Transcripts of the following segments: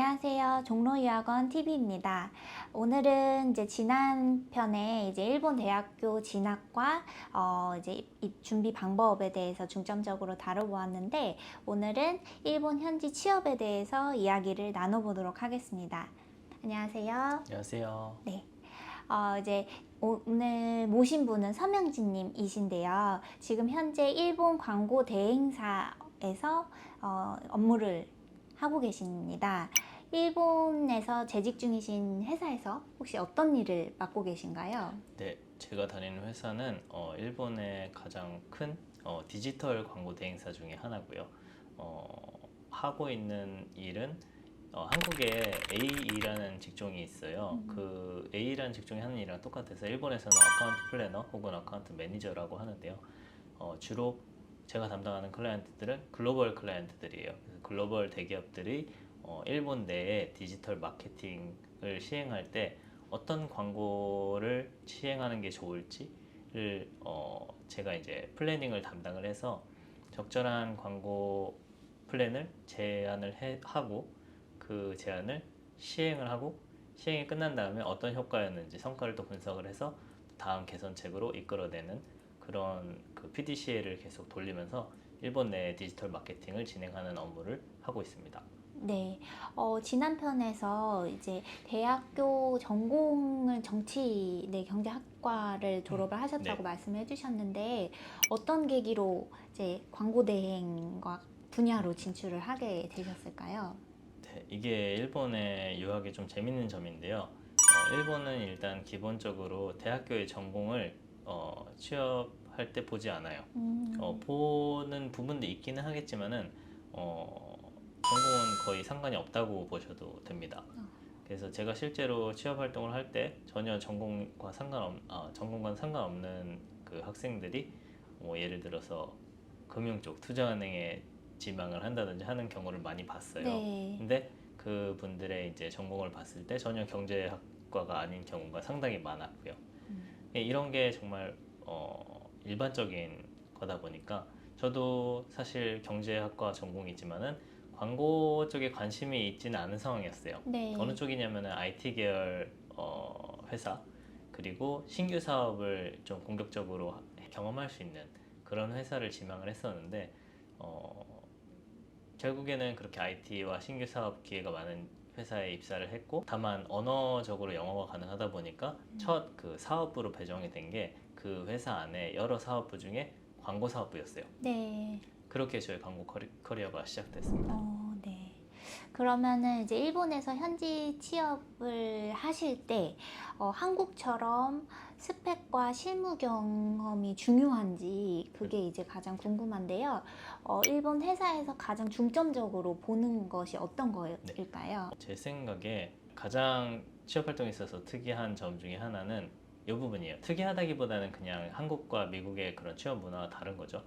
안녕하세요. 종로유학원 TV입니다. 오늘은 이제 지난 편에 이제 일본 대학교 진학과 이제 입 준비 방법에 대해서 중점적으로 다뤄보았는데, 오늘은 일본 현지 취업에 대해서 이야기를 나눠보도록 하겠습니다. 안녕하세요. 안녕하세요. 네. 이제 오늘 모신 분은 서명진님이신데요. 지금 현재 일본 광고 대행사에서 업무를 하고 계십니다. 일본에서 재직 중이신 회사에서 혹시 어떤 일을 맡고 계신가요? 네, 제가 다니는 회사는 일본의 가장 큰 디지털 광고 대행사 중에 하나고요. 하고 있는 일은 한국에 A라는 직종이 있어요. 그 A라는 직종이 하는 일이랑 똑같아서 일본에서는 어카운트 플래너 혹은 어카운트 매니저라고 하는데요. 주로 제가 담당하는 클라이언트들은 글로벌 클라이언트들이에요. 그래서 글로벌 대기업들이 일본 내에 디지털 마케팅을 시행할 때 어떤 광고를 시행하는 게 좋을지를 제가 이제 플래닝을 담당을 해서 적절한 광고 플랜을 제안을 하고 그 제안을 시행을 하고 시행이 끝난 다음에 어떤 효과였는지 성과를 또 분석을 해서 다음 개선책으로 이끌어내는 그런 그 PDCA를 계속 돌리면서 일본 내 디지털 마케팅을 진행하는 업무를 하고 있습니다. 네, 지난 편에서 이제 대학교 전공을 정치 내 경제학과를 졸업을 하셨다고 네. 말씀을 해주셨는데, 어떤 계기로 이제 광고 대행과 분야로 진출을 하게 되셨을까요? 네, 이게 일본의 유학의 좀 재밌는 점인데요. 일본은 일단 기본적으로 대학교의 전공을 취업할 때 보지 않아요. 보는 부분도 있기는 하겠지만은 전공은 거의 상관이 없다고 보셔도 됩니다. 그래서 제가 실제로 취업 활동을 할 때 전혀 전공과 상관없는 그 학생들이 예를 들어서 금융 쪽 투자은행에 지망을 한다든지 하는 경우를 많이 봤어요. 네. 근데 그 분들의 이제 전공을 봤을 때 전혀 경제학과가 아닌 경우가 상당히 많았고요. 이런 게 정말 일반적인 거다 보니까 저도 사실 경제학과 전공이지만은 광고 쪽에 관심이 있지는 않은 상황이었어요. 네. 어느 쪽이냐면은 IT 계열 회사 그리고 신규 사업을 좀 공격적으로 경험할 수 있는 그런 회사를 지망을 했었는데 결국에는 그렇게 IT와 신규 사업 기회가 많은 회사에 입사를 했고, 다만 언어적으로 영어가 가능하다 보니까 첫 그 사업부로 배정이 된 게 그 회사 안에 여러 사업부 중에 광고 사업부였어요. 네. 그렇게 저희 광고 커리어가 시작됐습니다. 네. 그러면은 이제 일본에서 현지 취업을 하실 때 한국처럼 스펙과 실무 경험이 중요한지 그게 이제 가장 궁금한데요. 일본 회사에서 가장 중점적으로 보는 것이 어떤 거일까요? 제 생각에 가장 취업 활동에 있어서 특이한 점 중에 하나는 이 부분이에요. 특이하다기보다는 그냥 한국과 미국의 그런 취업 문화가 다른 거죠.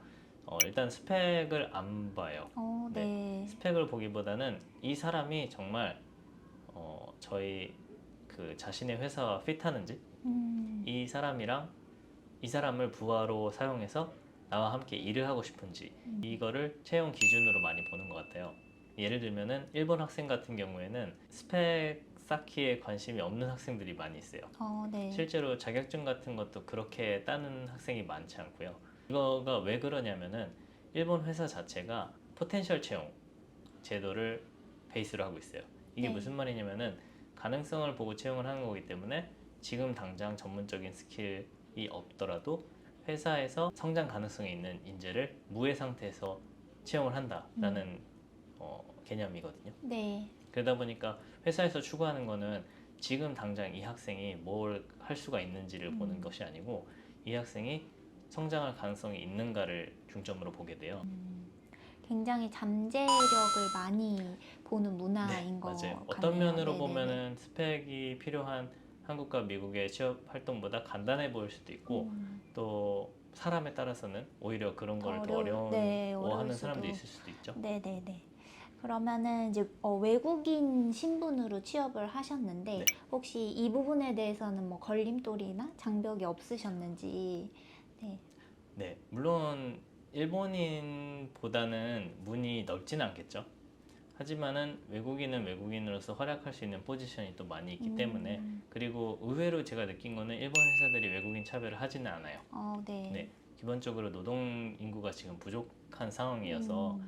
일단 스펙을 안 봐요. 네, 네. 스펙을 보기보다는 이 사람이 정말 저희 그 자신의 회사와 핏하는지, 이 사람이랑 이 사람을 부하로 사용해서 나와 함께 일을 하고 싶은지, 이거를 채용 기준으로 많이 보는 것 같아요. 예를 들면은 일본 학생 같은 경우에는 스펙 쌓기에 관심이 없는 학생들이 많이 있어요. 네. 실제로 자격증 같은 것도 그렇게 따는 학생이 많지 않고요. 이거가 왜 그러냐면은 일본 회사 자체가 포텐셜 채용 제도를 베이스로 하고 있어요. 이게 네. 무슨 말이냐면은 가능성을 보고 채용을 하는 거기 때문에 지금 당장 전문적인 스킬이 없더라도 회사에서 성장 가능성이 있는 인재를 무의 상태에서 채용을 한다라는 개념이거든요. 네. 그러다 보니까 회사에서 추구하는 거는 지금 당장 이 학생이 뭘 할 수가 있는지를 보는 것이 아니고 이 학생이 성장할 가능성이 있는가를 중점으로 보게 돼요. 굉장히 잠재력을 많이 보는 문화인 것 맞아요. 어떤 같네요. 면으로 네네네. 보면은 스펙이 필요한 한국과 미국의 취업 활동보다 간단해 보일 수도 있고 또 사람에 따라서는 오히려 그런 거를 더 네, 어려울 어려워하는 수도. 사람도 있을 수도 있죠. 네네네. 그러면은 이제 외국인 신분으로 취업을 하셨는데, 네. 혹시 이 부분에 대해서는 뭐 걸림돌이나 장벽이 없으셨는지. 네. 물론 일본인보다는 문이 넓지는 않겠죠. 하지만은 외국인은 외국인으로서 활약할 수 있는 포지션이 또 많이 있기 때문에 그리고 의외로 제가 느낀 거는 일본 회사들이 외국인 차별을 하지는 않아요. 네. 네, 기본적으로 노동 인구가 지금 부족한 상황이어서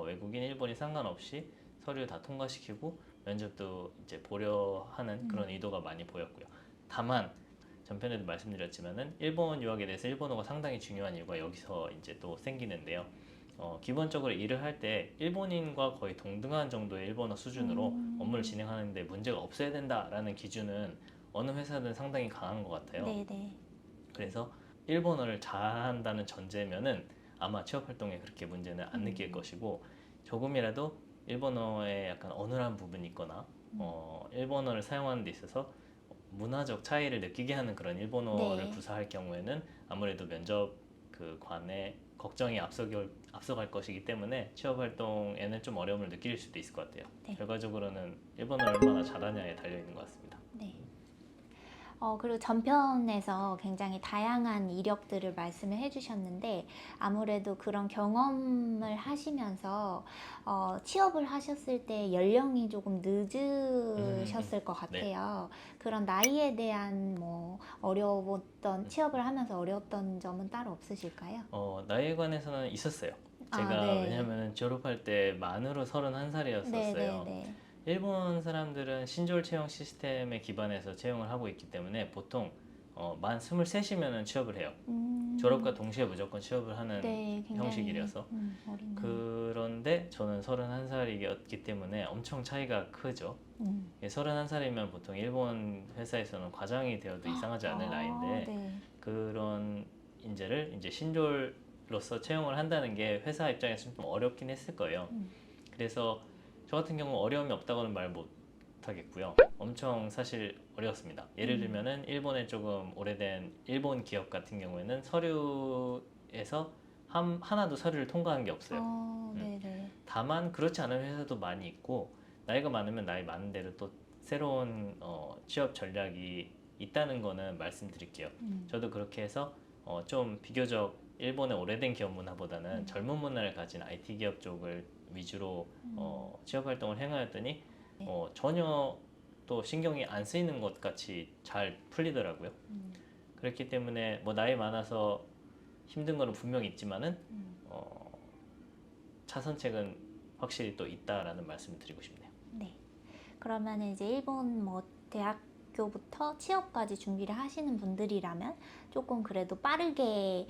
외국인, 일본이 상관없이 서류 다 통과시키고 면접도 이제 보려 하는 그런 의도가 많이 보였고요. 다만 전편에도 말씀드렸지만은 일본 유학에 대해서 일본어가 상당히 중요한 이유가 여기서 이제 또 생기는데요. 기본적으로 일을 할 때 일본인과 거의 동등한 정도의 일본어 수준으로 업무를 진행하는데 문제가 없어야 된다라는 기준은 어느 회사든 상당히 강한 것 같아요. 네네. 그래서 일본어를 잘한다는 전제면은 아마 취업 활동에 그렇게 문제는 안 느낄 것이고 조금이라도 일본어에 약간 어눌한 부분이 있거나 일본어를 사용하는 데 있어서 문화적 차이를 느끼게 하는 그런 일본어를 네. 구사할 경우에는 아무래도 면접 그 관에 걱정이 앞서갈 것이기 때문에 취업 활동에는 좀 어려움을 느낄 수도 있을 것 같아요. 네. 결과적으로는 일본어를 얼마나 잘하냐에 달려 있는 것 같습니다. 네. 그리고 전편에서 굉장히 다양한 이력들을 말씀을 해주셨는데 아무래도 그런 경험을 하시면서 취업을 하셨을 때 연령이 조금 늦으셨을 것 같아요. 그런 나이에 대한 뭐 어려웠던 취업을 하면서 어려웠던 점은 따로 없으실까요? 나이에 관해서는 있었어요. 제가 네. 왜냐면은 졸업할 때 만으로 31살이었었어요. 네네네. 일본 사람들은 신졸 채용 시스템에 기반해서 채용을 하고 있기 때문에 보통 만 23이면은 취업을 해요. 졸업과 동시에 무조건 취업을 하는 네, 굉장히 형식이라서. 어린 나이. 그런데 저는 31살이었기 때문에 엄청 차이가 크죠. 31살이면 보통 일본 회사에서는 과장이 되어도 이상하지 않을 나이인데 네. 그런 인재를 이제 신졸로서 채용을 한다는 게 회사 입장에서 좀 어렵긴 했을 거예요. 그래서 저 같은 경우 어려움이 없다고는 말 못하겠고요. 엄청 사실 어려웠습니다. 예를 들면은 일본에 조금 오래된 일본 기업 같은 경우에는 서류에서 하나도 서류를 통과한 게 없어요. 네네. 다만 그렇지 않은 회사도 많이 있고 나이가 많으면 나이 많은 대로 또 새로운 취업 전략이 있다는 거는 말씀드릴게요. 저도 그렇게 해서 좀 비교적 일본의 오래된 기업 문화보다는 젊은 문화를 가진 IT 기업 쪽을 위주로 취업 활동을 행하였더니 전혀 또 신경이 안 쓰이는 것 같이 잘 풀리더라고요. 그렇기 때문에 뭐 나이 많아서 힘든 거는 분명히 있지만은 차선책은 확실히 또 있다라는 말씀을 드리고 싶네요. 네. 그러면 이제 일본 뭐 대학교부터 취업까지 준비를 하시는 분들이라면 조금 그래도 빠르게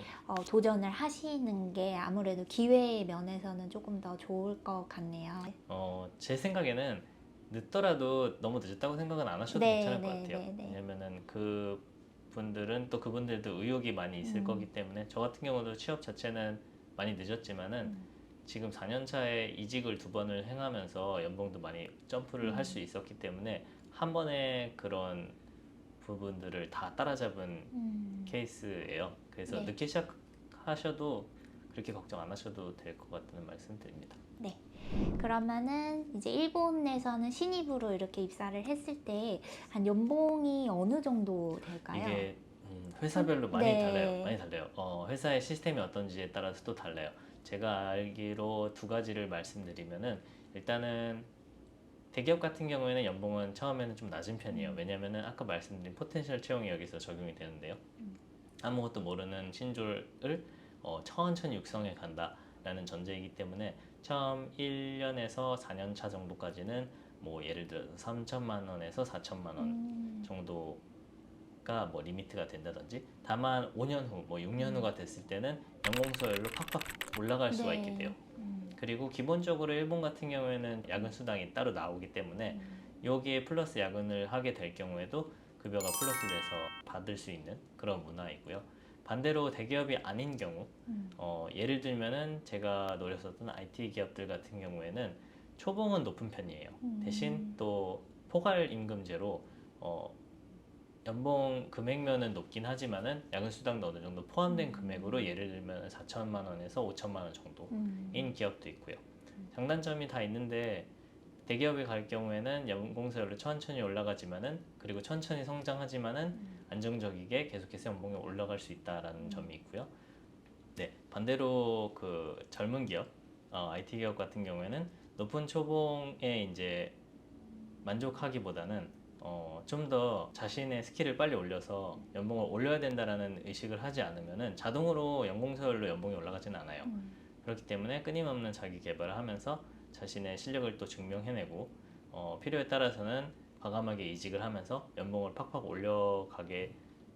도전을 하시는 게 아무래도 기회 면에서는 조금 더 좋을 것 같네요. 제 생각에는 늦더라도 너무 늦었다고 생각은 안 하셔도 네, 괜찮을 것 네, 같아요. 네, 네. 왜냐면은 그 분들은 또 그분들도 의욕이 많이 있을 거기 때문에 저 같은 경우도 취업 자체는 많이 늦었지만은 지금 4년 차에 이직을 2번을 행하면서 연봉도 많이 점프를 할 수 있었기 때문에 한 번에 그런 부분들을 다 따라잡은 케이스예요. 그래서 네. 늦게 시작하셔도 그렇게 걱정 안 하셔도 될 것 같다는 말씀 드립니다. 네. 그러면은 이제 일본에서는 신입으로 이렇게 입사를 했을 때 한 연봉이 어느 정도 될까요? 이게 회사별로 많이 네. 달라요. 많이 달라요. 회사의 시스템이 어떤지에 따라서 또 달라요. 제가 알기로 2가지를 말씀드리면은 일단은 대기업 같은 경우에는 연봉은 처음에는 좀 낮은 편이에요. 왜냐면은 아까 말씀드린 포텐셜 채용이 여기서 적용이 되는데요. 아무것도 모르는 신졸을 천천히 육성해 간다라는 전제이기 때문에 처음 1년에서 4년 차 정도까지는 뭐 예를 들어서 3천만 원에서 4천만 원 정도가 뭐 리미트가 된다든지 다만 5년 후, 뭐 6년 후가 됐을 때는 연공서열로 팍팍 올라갈 수가 있게 돼요. 그리고 기본적으로 일본 같은 경우에는 야근 수당이 따로 나오기 때문에 여기에 플러스 야근을 하게 될 경우에도 급여가 플러스 돼서 받을 수 있는 그런 문화이고요. 반대로 대기업이 아닌 경우 예를 들면은 제가 노렸었던 IT 기업들 같은 경우에는 초봉은 높은 편이에요. 대신 또 포괄 임금제로 연봉 금액면은 높긴 하지만은 야근 수당도 어느 정도 포함된 금액으로 예를 들면 4천만 원에서 5천만 원 정도인 기업도 있고요. 장단점이 다 있는데 대기업에 갈 경우에는 연공서열로 천천히 올라가지만은 그리고 천천히 성장하지만은 안정적이게 계속해서 연봉이 올라갈 수 있다라는 점이 있고요. 네, 반대로 그 젊은 기업, IT 기업 같은 경우에는 높은 초봉에 이제 만족하기보다는 좀 더 자신의 스킬을 빨리 올려서 연봉을 올려야 된다라는 의식을 하지 않으면은 자동으로 연공서열로 연봉이 올라가지는 않아요. 그렇기 때문에 끊임없는 자기 개발을 하면서 자신의 실력을 또 증명해내고 필요에 따라서는 과감하게 이직을 하면서 연봉을 팍팍 올려가게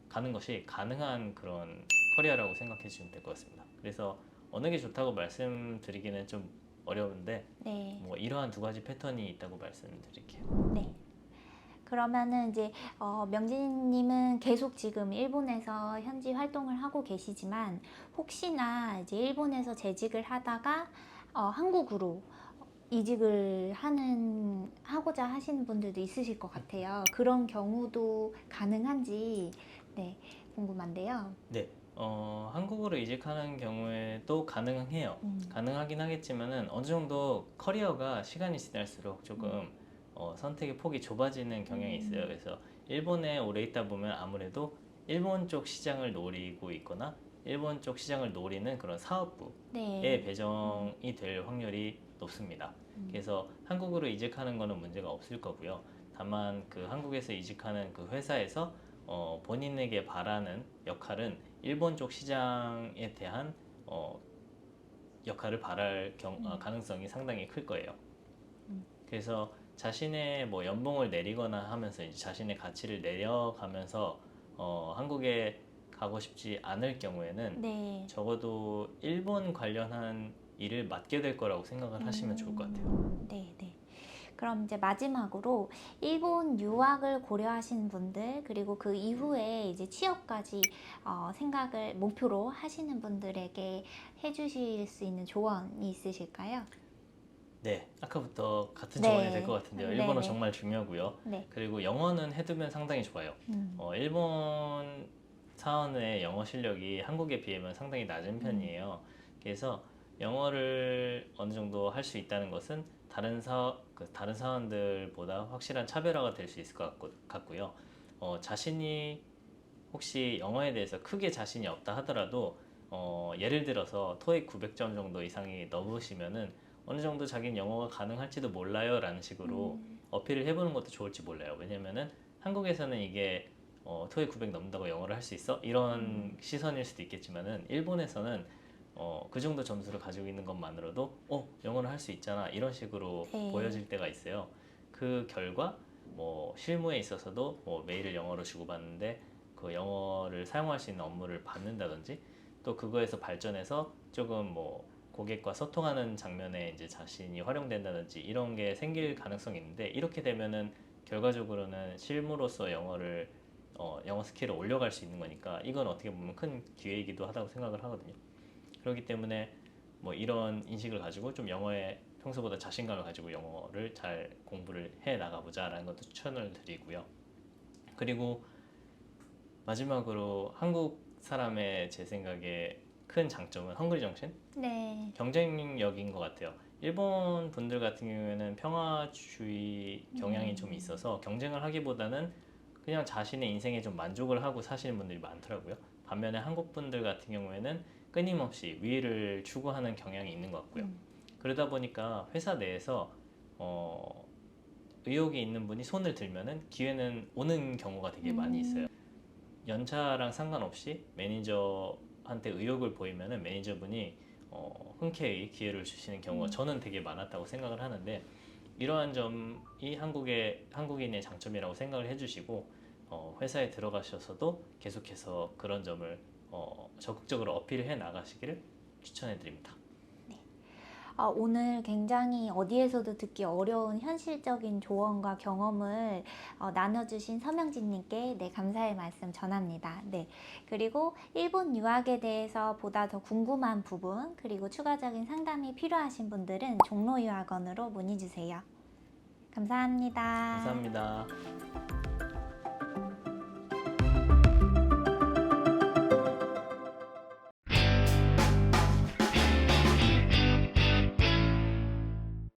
가는 것이 가능한 그런 커리어라고 생각해 주시면 될 것 같습니다. 그래서 어느 게 좋다고 말씀드리기는 좀 어려운데 네. 뭐 이러한 두 가지 패턴이 있다고 말씀드릴게요. 네. 그러면은 이제 명진님은 계속 지금 일본에서 현지 활동을 하고 계시지만 혹시나 이제 일본에서 재직을 하다가 한국으로 이직을 하고자 하시는 분들도 있으실 것 같아요. 그런 경우도 가능한지 네, 궁금한데요. 네, 한국으로 이직하는 경우에도 가능해요. 가능하긴 하겠지만은 어느 정도 커리어가 시간이 지날수록 조금 선택의 폭이 좁아지는 경향이 있어요. 그래서 일본에 오래 있다 보면 아무래도 일본 쪽 시장을 노리고 있거나 일본 쪽 시장을 노리는 그런 사업부에 네. 배정이 될 확률이 높습니다. 그래서 한국으로 이직하는 거는 문제가 없을 거고요. 다만 그 한국에서 이직하는 그 회사에서 본인에게 바라는 역할은 일본 쪽 시장에 대한 역할을 바랄 가능성이 상당히 클 거예요. 그래서 자신의 뭐 연봉을 내리거나 하면서 이제 자신의 가치를 내려가면서 한국에 가고 싶지 않을 경우에는 네. 적어도 일본 관련한 일을 맡게 될 거라고 생각을 하시면 좋을 것 같아요. 네, 네. 그럼 이제 마지막으로 일본 유학을 고려하시는 분들 그리고 그 이후에 이제 취업까지 목표로 하시는 분들에게 해주실 수 있는 조언이 있으실까요? 네, 아까부터 같은 네. 조언이 될 것 같은데요. 네, 일본어 네. 정말 중요하고요. 네. 그리고 영어는 해두면 상당히 좋아요. 일본 사원의 영어 실력이 한국에 비하면 상당히 낮은 편이에요. 그래서 영어를 어느 정도 할 수 있다는 것은 다른 사원들보다 확실한 차별화가 될 수 있을 것 같고요. 자신이 혹시 영어에 대해서 크게 자신이 없다 하더라도 예를 들어서 토익 900점 정도 이상이 넘으시면은 어느 정도 자기는 영어가 가능할지도 몰라요 라는 식으로 어필을 해보는 것도 좋을지 몰라요. 왜냐면은 한국에서는 이게 토익 900 넘는다고 영어를 할 수 있어? 이런 시선일 수도 있겠지만은 일본에서는 그 정도 점수를 가지고 있는 것만으로도 영어를 할 수 있잖아 이런 식으로 네. 보여질 때가 있어요. 그 결과 뭐 실무에 있어서도 뭐 메일을 영어로 주고받는데 그 영어를 사용할 수 있는 업무를 받는다든지 또 그거에서 발전해서 조금 뭐 고객과 소통하는 장면에 이제 자신이 활용된다든지 이런 게 생길 가능성이 있는데 이렇게 되면은 결과적으로는 실무로서 영어 스킬을 올려갈 수 있는 거니까 이건 어떻게 보면 큰 기회이기도 하다고 생각을 하거든요. 그렇기 때문에 뭐 이런 인식을 가지고 좀 영어에 평소보다 자신감을 가지고 영어를 잘 공부를 해 나가보자라는 것도 추천을 드리고요. 그리고 마지막으로 한국 사람의 제 생각에 큰 장점은 헝그리 정신? 네. 경쟁력인 것 같아요. 일본 분들 같은 경우에는 평화주의 경향이 좀 있어서 경쟁을 하기보다는 그냥 자신의 인생에 좀 만족을 하고 사시는 분들이 많더라고요. 반면에 한국 분들 같은 경우에는 끊임없이 위를 추구하는 경향이 있는 것 같고요. 그러다 보니까 회사 내에서 의욕이 있는 분이 손을 들면은 기회는 오는 경우가 되게 많이 있어요. 연차랑 상관없이 매니저한테 의욕을 보이면은 매니저분이 흔쾌히 기회를 주시는 경우가 저는 되게 많았다고 생각을 하는데 이러한 점이 한국인의 장점이라고 생각을 해주시고 회사에 들어가셔서도 계속해서 그런 점을 적극적으로 어필해 나가시기를 추천해 드립니다. 오늘 굉장히 어디에서도 듣기 어려운 현실적인 조언과 경험을 나눠주신 서명진님께 네, 감사의 말씀 전합니다. 네. 그리고 일본 유학에 대해서 보다 더 궁금한 부분 그리고 추가적인 상담이 필요하신 분들은 종로유학원으로 문의 주세요. 감사합니다. 감사합니다.